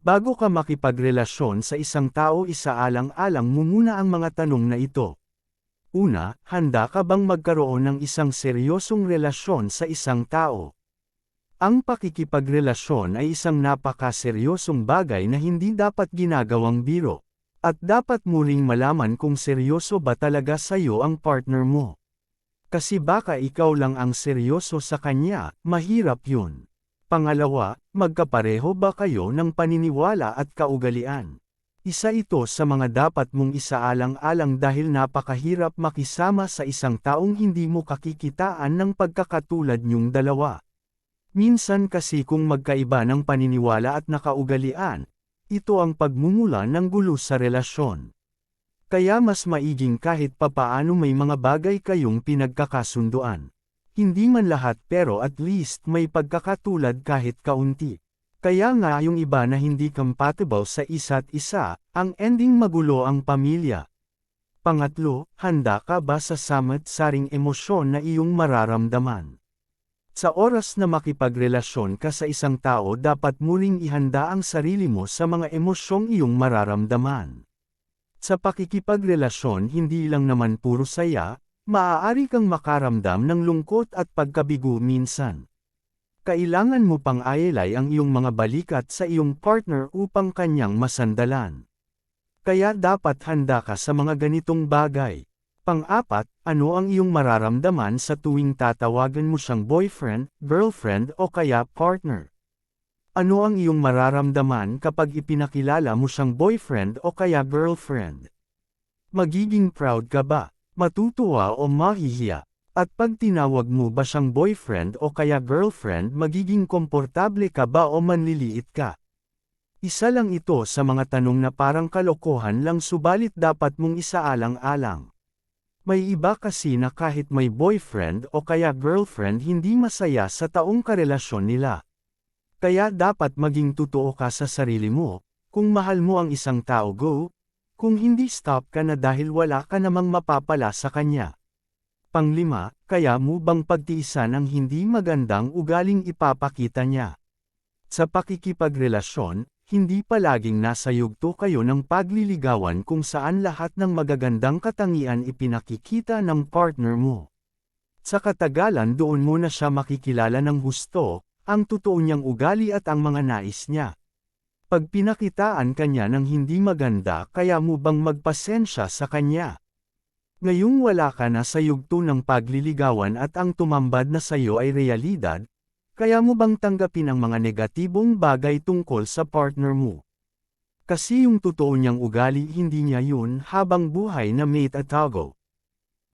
Bago ka makipagrelasyon sa isang tao, isaalang-alang mo muna ang mga tanong na ito. Una, handa ka bang magkaroon ng isang seryosong relasyon sa isang tao? Ang pakikipagrelasyon ay isang napakaseryosong bagay na hindi dapat ginagawang biro. At dapat mo ring malaman kung seryoso ba talaga sa'yo ang partner mo. Kasi baka ikaw lang ang seryoso sa kanya, mahirap yun. Pangalawa, magkapareho ba kayo ng paniniwala at kaugalian? Isa ito sa mga dapat mong isaalang-alang dahil napakahirap makisama sa isang taong hindi mo kakikitaan ng pagkakatulad niyong dalawa. Minsan kasi kung magkaiba ng paniniwala at nakaugalian, ito ang pagmumula ng gulo sa relasyon. Kaya mas maiging kahit papaano may mga bagay kayong pinagkakasunduan. Hindi man lahat pero at least may pagkakatulad kahit kaunti. Kaya nga yung iba na hindi compatible sa isa't isa, ang ending magulo ang pamilya. Pangatlo, handa ka ba sa samot-saring emosyon na iyong mararamdaman? Sa oras na makipagrelasyon ka sa isang tao, dapat mo ring ihanda ang sarili mo sa mga emosyong iyong mararamdaman. Sa pakikipagrelasyon hindi lang naman puro saya, maaari kang makaramdam ng lungkot at pagkabigo minsan. Kailangan mo pang ayalay ang iyong mga balikat sa iyong partner upang kanyang masandalan. Kaya dapat handa ka sa mga ganitong bagay. Pang-apat, ano ang iyong mararamdaman sa tuwing tatawagan mo siyang boyfriend, girlfriend o kaya partner? Ano ang iyong mararamdaman kapag ipinakilala mo siyang boyfriend o kaya girlfriend? Magiging proud ka ba? Matutuwa o mahihiya? At pag tinawag mo ba siyang boyfriend o kaya girlfriend, magiging komportable ka ba o manliliit ka? Isa lang ito sa mga tanong na parang kalokohan lang subalit dapat mong isaalang-alang. May iba kasi na kahit may boyfriend o kaya girlfriend hindi masaya sa taong karelasyon nila. Kaya dapat maging totoo ka sa sarili mo, kung mahal mo ang isang tao go, kung hindi stop ka na dahil wala ka namang mapapala sa kanya. Panglima, kaya mo bang pagtiisan ang hindi magandang ugaling ipapakita niya? Sa pakikipagrelasyon, hindi palaging nasa yugto kayo ng pagliligawan kung saan lahat ng magagandang katangian ipinakikita ng partner mo. Sa katagalan doon mo na siya makikilala ng husto, ang totoo niyang ugali at ang mga nais niya. Pag pinakitaan kanya ng hindi maganda, kaya mo bang magpasensya sa kanya? Ngayong wala ka na sa yugto ng pagliligawan at ang tumambad na sayo ay realidad, kaya mo bang tanggapin ang mga negatibong bagay tungkol sa partner mo? Kasi yung totoo niyang ugali hindi niya yun habang buhay na mate at tago.